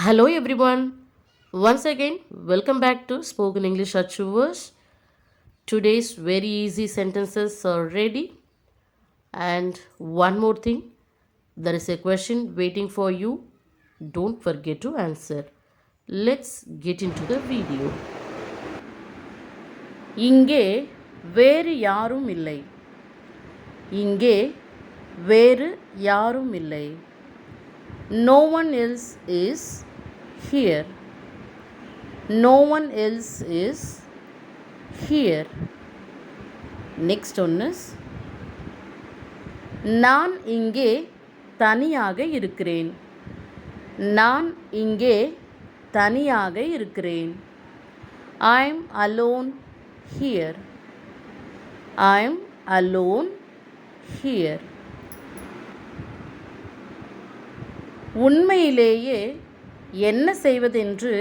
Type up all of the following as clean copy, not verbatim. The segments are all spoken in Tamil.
Hello everyone. Once again, welcome back to Spoken English Achievers. Today's very easy sentences are ready. And one more thing, there is a question waiting for you. Don't forget to answer. Let's get into the video. இங்கே வேறு யாரும் இல்லை. இங்கே வேறு யாரும் இல்லை. No one else is here. No one else is here. Next one is நான் இங்கே தனியாக இருக்கிறேன். நான் இங்கே தனியாக இருக்கிறேன். I'm alone here. I'm alone here. உண்மையிலேயே என்ன செய்வதென்று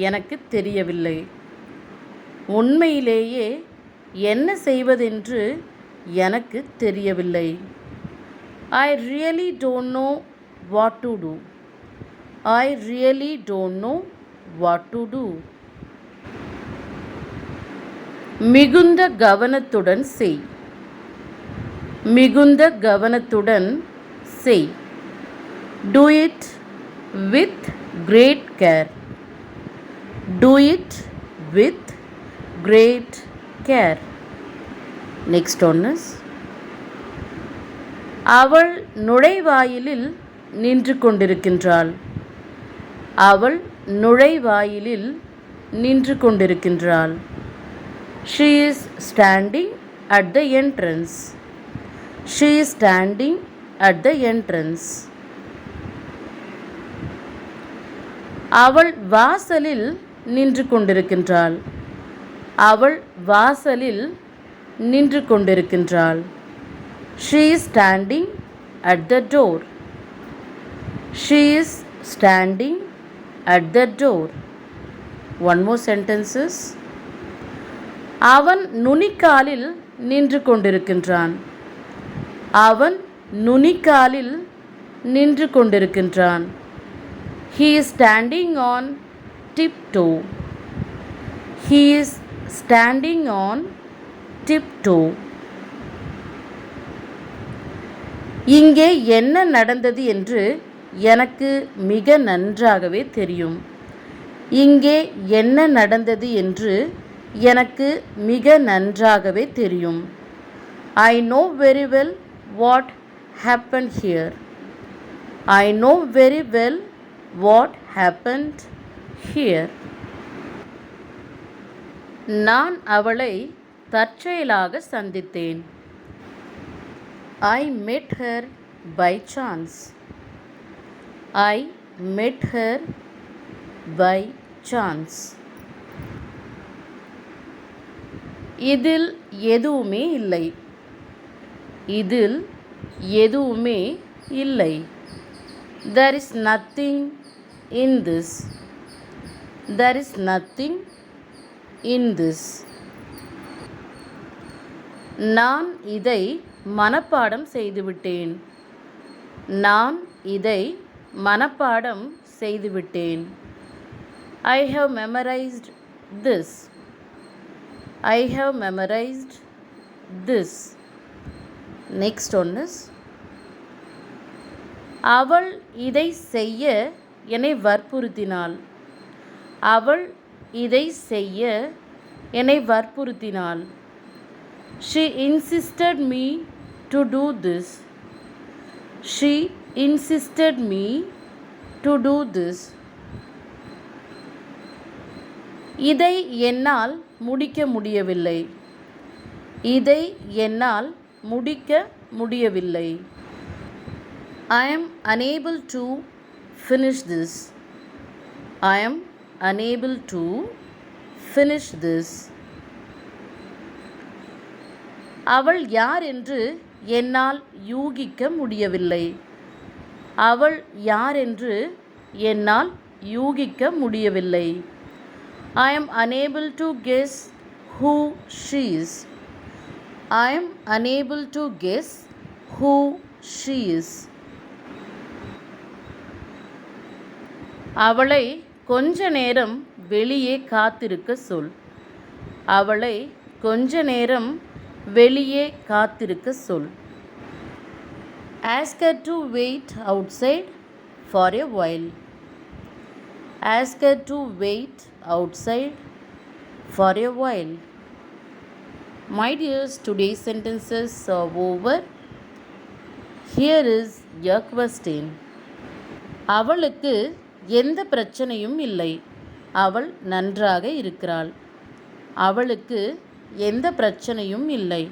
எனக்கு தெரியவில்லை. உண்மையிலேயே என்ன செய்வதென்று எனக்கு தெரியவில்லை. I really don't know what to do. I really don't know what to do. மிகுந்த கவனத்துடன் செய். மிகுந்த கவனத்துடன் செய். Do it with great care. Do it with great care. Next one is அவள் நுழைவாயிலில் நின்று கொண்டிருக்கின்றாள். அவள் நுழைவாயிலில் நின்று கொண்டிருக்கின்றாள். She is standing at the entrance. She is standing at the entrance. அவள் வாசலில் நின்று கொண்டிருக்கின்றாள். அவள் வாசலில் நின்று கொண்டிருக்கின்றாள். She is standing at the door. She is standing at the door. One more sentences. அவன் நுனிக்காலில் நின்று கொண்டிருக்கின்றான். அவன் நுனிக்காலில் நின்று கொண்டிருக்கின்றான். He is standing on tiptoe. He is standing on tiptoe. இங்கே என்ன நடந்தது என்று எனக்கு மிக நன்றாகவே தெரியும். இங்கே என்ன நடந்தது என்று எனக்கு மிக நன்றாகவே தெரியும். I know very well what happened here. I know very well what happened here. நான் அவளை தற்செயலாக சந்தித்தேன். I met her by chance. I met her by chance. இதில் எதுவுமே இல்லை. இதில் எதுவுமே இல்லை. There is nothing in this. There is nothing in this. நான் இதை மனப்பாடம் செய்துவிட்டேன். நான் இதை மனப்பாடம் செய்துவிட்டேன். I have memorized this. I have memorized this. Next one is அவள் இதை செய்ய என்னை வற்புறுத்தினாள். அவள் இதை செய்ய என்னை வற்புறுத்தினாள். She insisted me to do this. She insisted me to do this. இதை என்னால் முடிக்க முடியவில்லை. இதை என்னால் முடிக்க முடியவில்லை. I am unable to finish this. I am unable to finish this. அவள் யார் என்று என்னால் யூகிக்க முடியவில்லை. அவள் யார் என்று என்னால் யூகிக்க முடியவில்லை. I am unable to guess who she is. I am unable to guess who she is. அவளை கொஞ்ச நேரம் வெளியே காத்திருக்க சொல். அவளை கொஞ்ச நேரம் வெளியே காத்திருக்க சொல். Ask her to wait outside for a while. Ask her to wait outside for a while. My dears, today's sentences are over. Here is your question. அவளுக்கு எந்த பிரச்சனையும் இல்லை. அவள் நன்றாக இருக்கிறாள். அவளுக்கு எந்த பிரச்சனையும் இல்லை.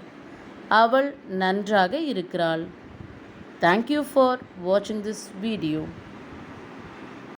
அவள் நன்றாக இருக்கிறாள். Thank you for watching this video.